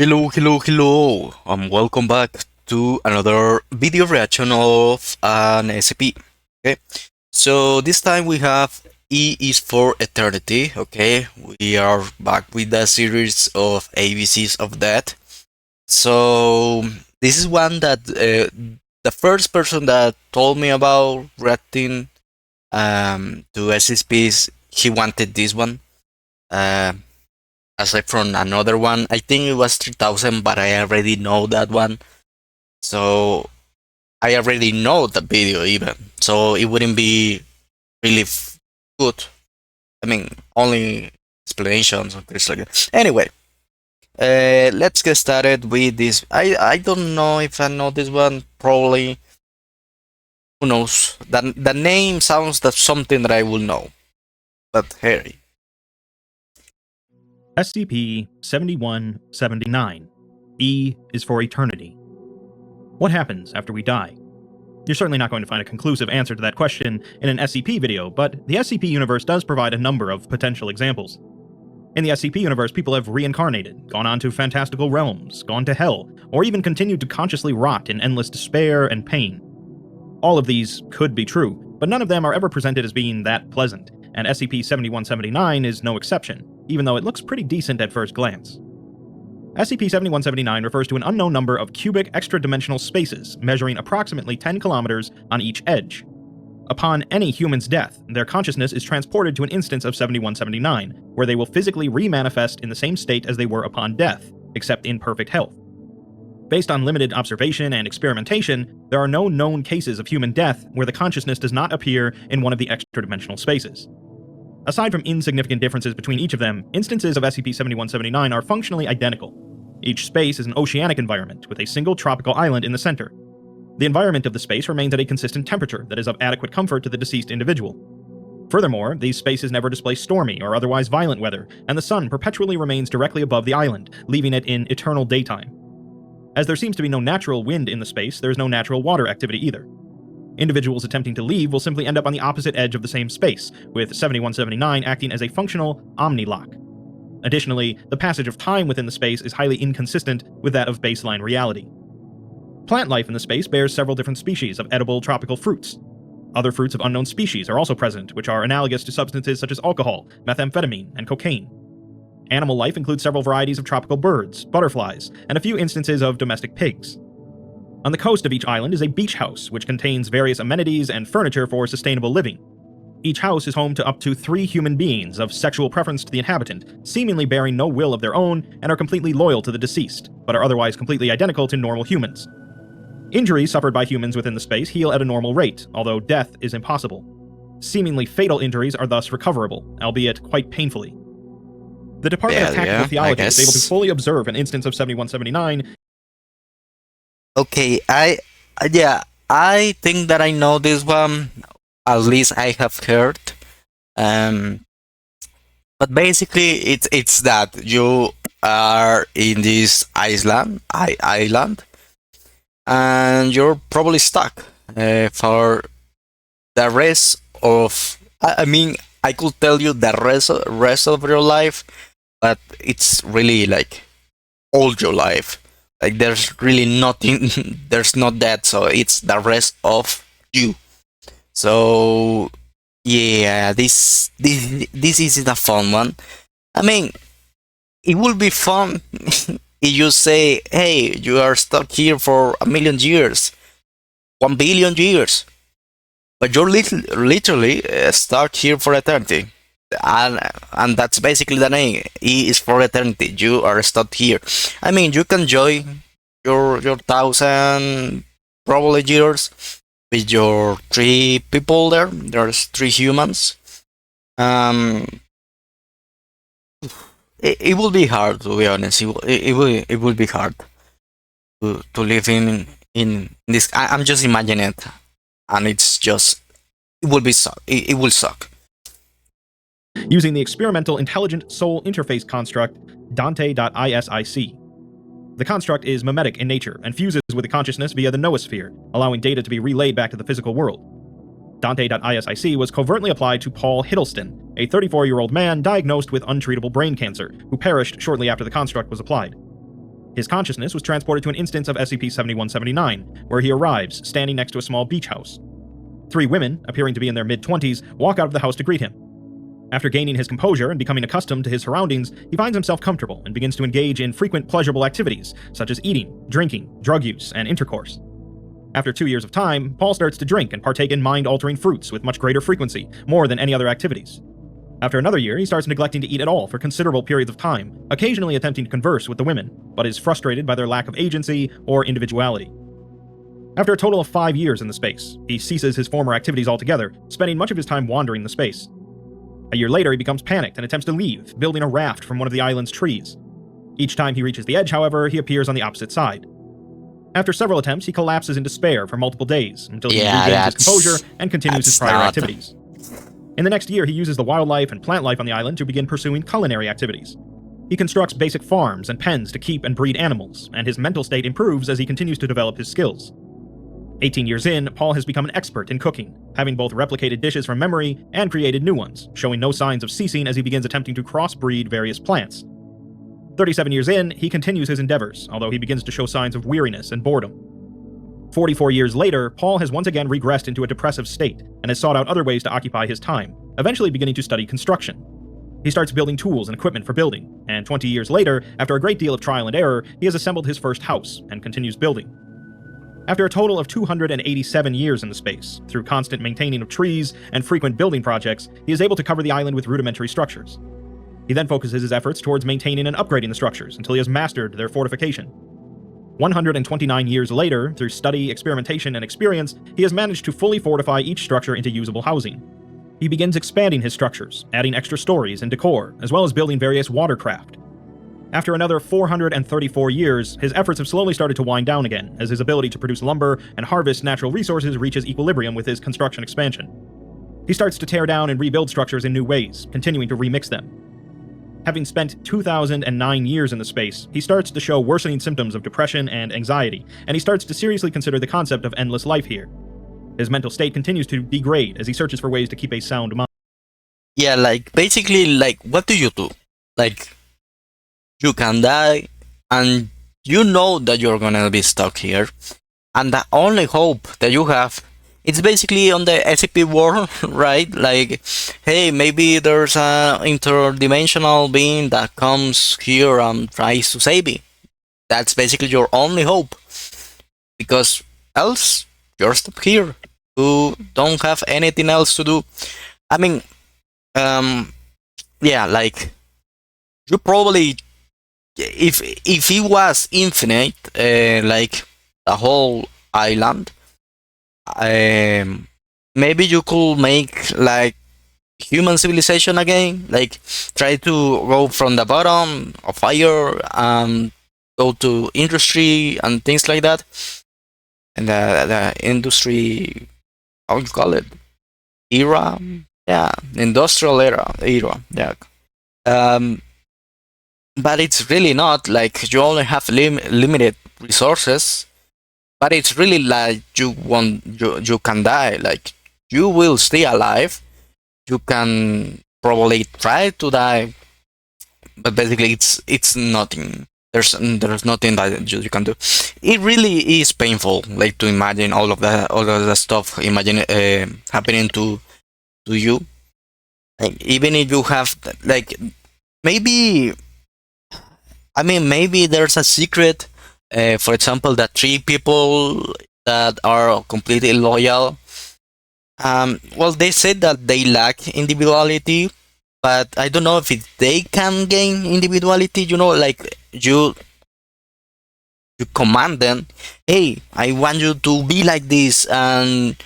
Hello, and welcome back to another video reaction of an SCP. Okay, so this time we have E is for Eternity. Okay, we are back with a series of ABCs of that. So this is one that the first person that told me about reacting to SCPs, he wanted this one. Uh, Aside from another one, I think it was 3000, but I already know that one. So I already know the video even. So it wouldn't be really good. I mean, only explanations and things like that. Anyway, let's get started with this. I don't know if I know this one. Probably. Who knows? The name sounds that something that I will know. But hey. SCP-7179. E is for Eternity. What happens after we die? You're certainly not going to find a conclusive answer to that question in an SCP video, but the SCP universe does provide a number of potential examples. In the SCP universe, people have reincarnated, gone on to fantastical realms, gone to hell, or even continued to consciously rot in endless despair and pain. All of these could be true, but none of them are ever presented as being that pleasant, and SCP-7179 is no exception, even though it looks pretty decent at first glance. SCP-7179 refers to an unknown number of cubic extra-dimensional spaces measuring approximately 10 kilometers on each edge. Upon any human's death, their consciousness is transported to an instance of 7179, where they will physically re-manifest in the same state as they were upon death, except in perfect health. Based on limited observation and experimentation, there are no known cases of human death where the consciousness does not appear in one of the extra-dimensional spaces. Aside from insignificant differences between each of them, instances of SCP-7179 are functionally identical. Each space is an oceanic environment with a single tropical island in the center. The environment of the space remains at a consistent temperature that is of adequate comfort to the deceased individual. Furthermore, these spaces never display stormy or otherwise violent weather, and the sun perpetually remains directly above the island, leaving it in eternal daytime. As there seems to be no natural wind in the space, there is no natural water activity either. Individuals attempting to leave will simply end up on the opposite edge of the same space, with 7179 acting as a functional omni-lock. Additionally, the passage of time within the space is highly inconsistent with that of baseline reality. Plant life in the space bears several different species of edible tropical fruits. Other fruits of unknown species are also present, which are analogous to substances such as alcohol, methamphetamine, and cocaine. Animal life includes several varieties of tropical birds, butterflies, and a few instances of domestic pigs. On the coast of each island is a beach house, which contains various amenities and furniture for sustainable living. Each house is home to up to 3 human beings of sexual preference to the inhabitant, seemingly bearing no will of their own and are completely loyal to the deceased, but are otherwise completely identical to normal humans. Injuries suffered by humans within the space heal at a normal rate, although death is impossible. Seemingly fatal injuries are thus recoverable, albeit quite painfully. The Department of Tactical Theology is able to fully observe an instance of 7179. Okay, I think that I know this one. At least I have heard. But basically, it's that you are in this island, and you're probably stuck for the rest of. I mean, I could tell you the rest of your life, but it's really like all your life. Like there's really nothing, there's not that, so it's the rest of you. So yeah, this isn't a fun one. I mean, it would be fun if you say, hey, you are stuck here for 1,000,000 years, 1 billion years, but you're literally stuck here for eternity. And that's basically the name. E is for eternity. You are stuck here. I mean, you can enjoy your 1,000 probably years with your 3 people there. There's 3 humans. It will be hard, to be honest. It will be hard to live in this. I'm just imagining it, and it's just it will be suck. It will suck. Using the experimental intelligent soul interface construct Dante.isic. The construct is mimetic in nature and fuses with the consciousness via the noosphere, allowing data to be relayed back to the physical world. Dante.isic was covertly applied to Paul Hiddleston, a 34-year-old man diagnosed with untreatable brain cancer, who perished shortly after the construct was applied. His consciousness was transported to an instance of SCP-7179, where he arrives, standing next to a small beach house. 3 women, appearing to be in their mid-20s, walk out of the house to greet him. After gaining his composure and becoming accustomed to his surroundings, he finds himself comfortable and begins to engage in frequent pleasurable activities, such as eating, drinking, drug use, and intercourse. After 2 years of time, Paul starts to drink and partake in mind-altering fruits with much greater frequency, more than any other activities. After another year, he starts neglecting to eat at all for considerable periods of time, occasionally attempting to converse with the women, but is frustrated by their lack of agency or individuality. After a total of 5 years in the space, he ceases his former activities altogether, spending much of his time wandering the space. A year later, he becomes panicked and attempts to leave, building a raft from one of the island's trees. Each time he reaches the edge, however, he appears on the opposite side. After several attempts, he collapses in despair for multiple days, until he regains his composure and continues his prior activities. In the next year, he uses the wildlife and plant life on the island to begin pursuing culinary activities. He constructs basic farms and pens to keep and breed animals, and his mental state improves as he continues to develop his skills. 18 years in, Paul has become an expert in cooking, having both replicated dishes from memory and created new ones, showing no signs of ceasing as he begins attempting to crossbreed various plants. 37 years in, he continues his endeavors, although he begins to show signs of weariness and boredom. 44 years later, Paul has once again regressed into a depressive state and has sought out other ways to occupy his time, eventually beginning to study construction. He starts building tools and equipment for building, and 20 years later, after a great deal of trial and error, he has assembled his first house and continues building. After a total of 287 years in the space, through constant maintaining of trees and frequent building projects, he is able to cover the island with rudimentary structures. He then focuses his efforts towards maintaining and upgrading the structures until he has mastered their fortification. 129 years later, through study, experimentation, and experience, he has managed to fully fortify each structure into usable housing. He begins expanding his structures, adding extra stories and decor, as well as building various watercraft. After another 434 years, his efforts have slowly started to wind down again, as his ability to produce lumber and harvest natural resources reaches equilibrium with his construction expansion. He starts to tear down and rebuild structures in new ways, continuing to remix them. Having spent 2,009 years in the space, he starts to show worsening symptoms of depression and anxiety, and he starts to seriously consider the concept of endless life here. His mental state continues to degrade as he searches for ways to keep a sound mind. Yeah, like basically, like what do you do? Like you can die, and you know that you're gonna be stuck here, and the only hope that you have it's basically on the SCP world, right? Like, hey, maybe there's an interdimensional being that comes here and tries to save me. That's basically your only hope, because else you're stuck here. You don't have anything else to do. I mean, yeah, like you probably, if it was infinite, like the whole island, maybe you could make like human civilization again, like try to go from the bottom of fire and go to industry and things like that, and the industry, how you call it, era, yeah, industrial era, yeah. But it's really not, like you only have limited resources. But it's really like you can die, like you will stay alive. You can probably try to die, but basically it's nothing. There's nothing that you can do. It really is painful, like to imagine all of the stuff. Imagine happening to you. Like, even if you have like maybe, I mean, maybe there's a secret. For example, the 3 people that are completely loyal. Well, they said that they lack individuality, but I don't know if they can gain individuality. You know, like you command them, hey, I want you to be like this, and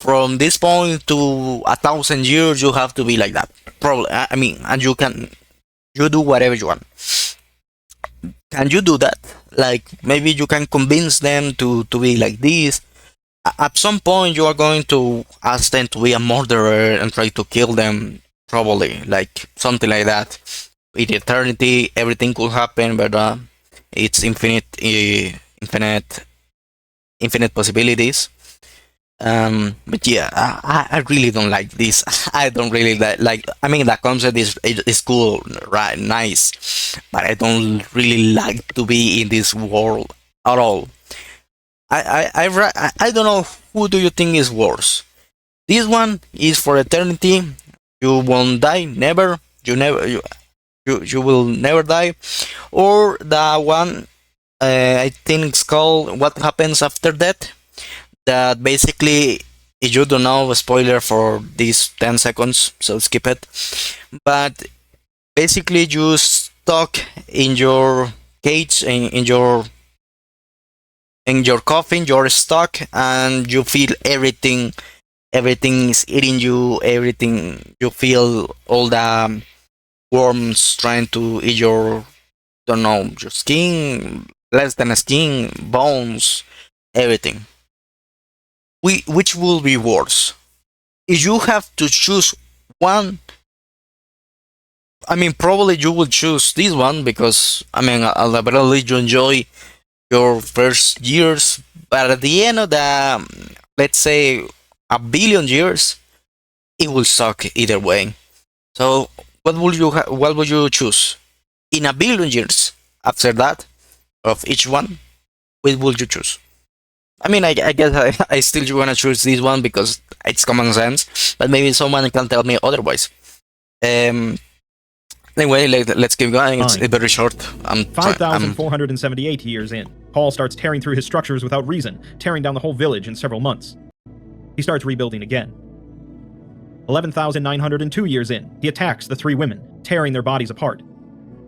from this point to 1,000 years, you have to be like that. Probably, I mean, and you do whatever you want. Can you do that? Like maybe you can convince them to be like this. At some point you are going to ask them to be a murderer and try to kill them, probably, like something like that. In eternity everything could happen, but it's infinite possibilities. But yeah, I really don't like this. I don't really like. I mean, the concept is cool, right? Nice, but I don't really like to be in this world at all. I don't know who do you think is worse. This one is for eternity. You won't die, never. You will never die. Or the one, I think it's called What Happens After Death. That basically, if you don't know, a spoiler for these 10 seconds, so skip it. But basically, you stuck in your cage, in your coffin, you're stuck, and you feel everything. Everything is eating you. Everything you feel, all the worms trying to eat your, don't know, your skin, less than a skin, bones, everything. Which will be worse? If you have to choose one, I mean, probably you will choose this one because, I mean, at the very least you enjoy your first years, but at the end of the, let's say, a billion years, it will suck either way. So, what would you choose? In a billion years after that, of each one, which would you choose? I mean, I guess I still want to choose this one because it's common sense, but maybe someone can tell me otherwise. Um. Anyway, let's keep going. It's Fine. very short. 5,478 years in, Paul starts tearing through his structures without reason, tearing down the whole village in several months. He starts rebuilding again. 11,902 years in, he attacks the three women, tearing their bodies apart.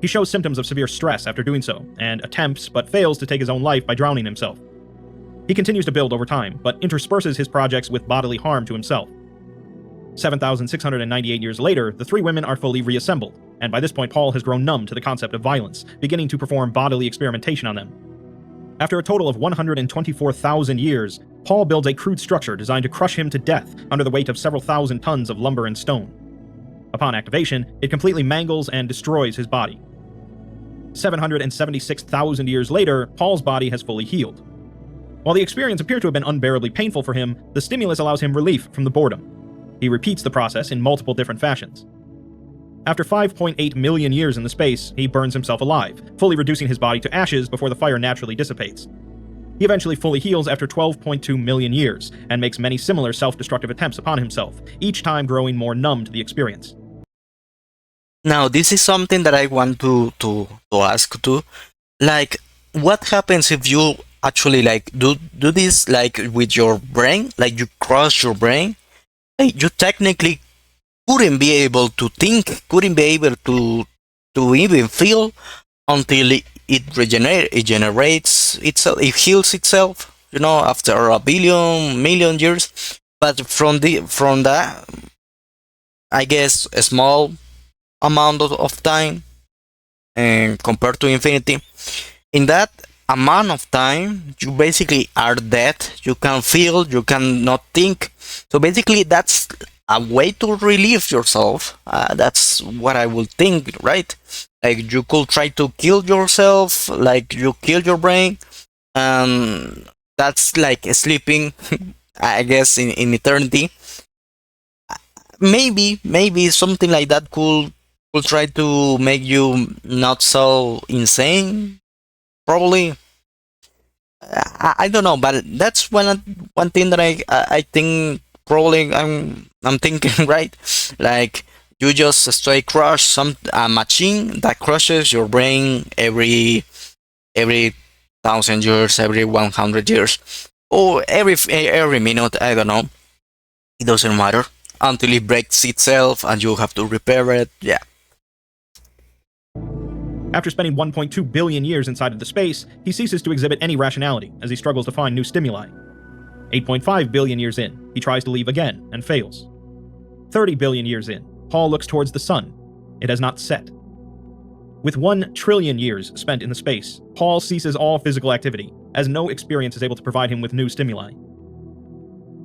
He shows symptoms of severe stress after doing so, and attempts but fails to take his own life by drowning himself. He continues to build over time, but intersperses his projects with bodily harm to himself. 7,698 years later, the three women are fully reassembled, and by this point Paul has grown numb to the concept of violence, beginning to perform bodily experimentation on them. After a total of 124,000 years, Paul builds a crude structure designed to crush him to death under the weight of several thousand tons of lumber and stone. Upon activation, it completely mangles and destroys his body. 776,000 years later, Paul's body has fully healed. While the experience appeared to have been unbearably painful for him, the stimulus allows him relief from the boredom. He repeats the process in multiple different fashions. After 5.8 million years in the space, he burns himself alive, fully reducing his body to ashes before the fire naturally dissipates. He eventually fully heals after 12.2 million years, and makes many similar self-destructive attempts upon himself, each time growing more numb to the experience. Now, this is something that I want to ask too. Like, what happens if you actually like do this like with your brain? Like you crush your brain? Like, you technically couldn't be able to think, couldn't be able to even feel until it generates itself, it heals itself. You know, after a billion million years. But from that, I guess a small amount of time, and compared to infinity, in that amount of time you basically are dead. You can feel, you cannot think. So basically that's a way to relieve yourself. That's what I would think, right? Like you could try to kill yourself, like you kill your brain, and that's like sleeping. I guess in eternity, maybe something like that could try to make you not so insane. Probably, I don't know, but that's one thing that I think probably I'm thinking right. Like you just straight crush some a machine that crushes your brain every 1,000 years, every 100 years, or every minute. I don't know. It doesn't matter until it breaks itself and you have to repair it. Yeah. After spending 1.2 billion years inside of the space, he ceases to exhibit any rationality as he struggles to find new stimuli. 8.5 billion years in, he tries to leave again and fails. 30 billion years in, Paul looks towards the sun. It has not set. With 1 trillion years spent in the space, Paul ceases all physical activity, as no experience is able to provide him with new stimuli.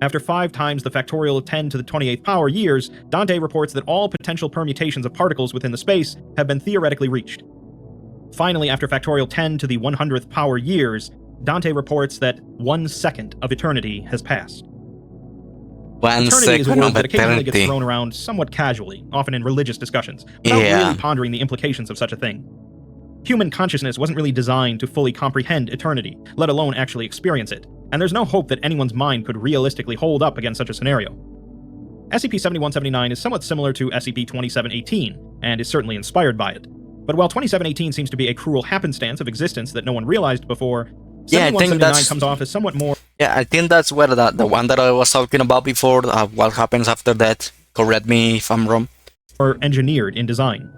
After 5 times the factorial of 10 to the 28th power years, Dante reports that all potential permutations of particles within the space have been theoretically reached. Finally, after factorial 10 to the 100th power years, Dante reports that 1 second of eternity has passed. One Eternity is a second word of that occasionally gets eternity. thrown around somewhat casually, often in religious discussions, without Yeah. really pondering the implications of such a thing. Human consciousness wasn't really designed to fully comprehend eternity, let alone actually experience it, and there's no hope that anyone's mind could realistically hold up against such a scenario. SCP-7179 is somewhat similar to SCP-2718, and is certainly inspired by it. But while 2718 seems to be a cruel happenstance of existence that no one realized before, Yeah, I think 7179 that's comes off as somewhat more I think that's where the one that I was talking about before. What happens after that? Correct me if I'm wrong. engineered in design.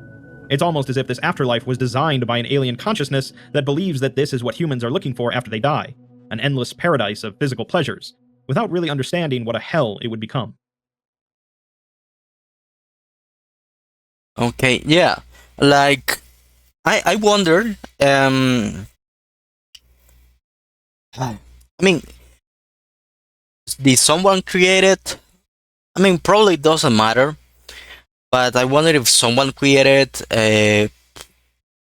It's almost as if this afterlife was designed by an alien consciousness that believes that this is what humans are looking for after they die, an endless paradise of physical pleasures, without really understanding what a hell it would become. Okay, yeah. Like I wonder. I mean, did someone create it? I mean, probably it doesn't matter. But I wonder if someone created.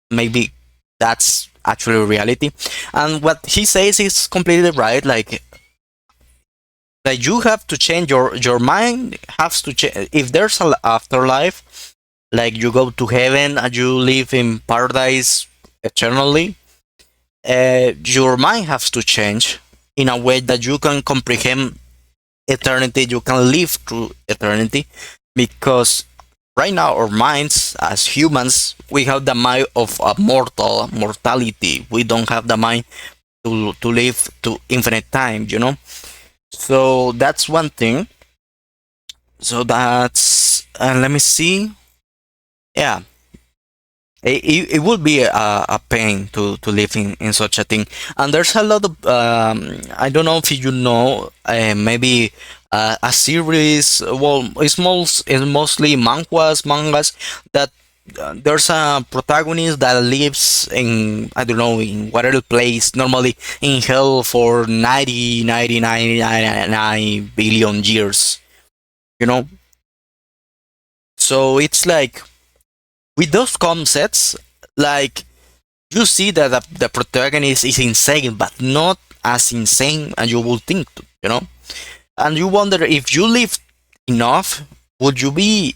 Maybe that's actually reality. And what he says is completely right. Like that you have to change your mind has to change if there's an afterlife, like you go to heaven and you live in paradise eternally. Your mind has to change in a way that you can comprehend eternity, you can live through eternity, because right now our minds as humans, we have the mind of a mortality. We don't have the mind to live to infinite time, you know. So that's one thing. So that's let me see. Yeah, it would be a pain to live in such a thing. And there's a lot of I don't know if you know, maybe a series. Well, it's mostly mangas that there's a protagonist that lives in, I don't know, in whatever place, normally in hell for 99 billion years, you know. So it's like with those concepts, like you see that the protagonist is insane, but not as insane as you would think, you know. And you wonder if you live enough, would you be,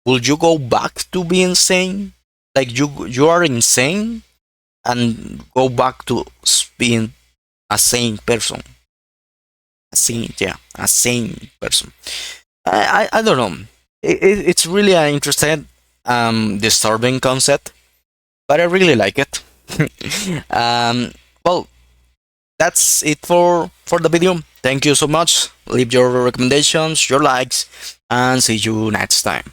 would you go back to be insane? Like you are insane and go back to being a sane person. A sane person. I don't know. It's really an interesting, disturbing concept, but I really like it. um, well, that's it for the video. Thank you so much. Leave your recommendations, your likes, and see you next time.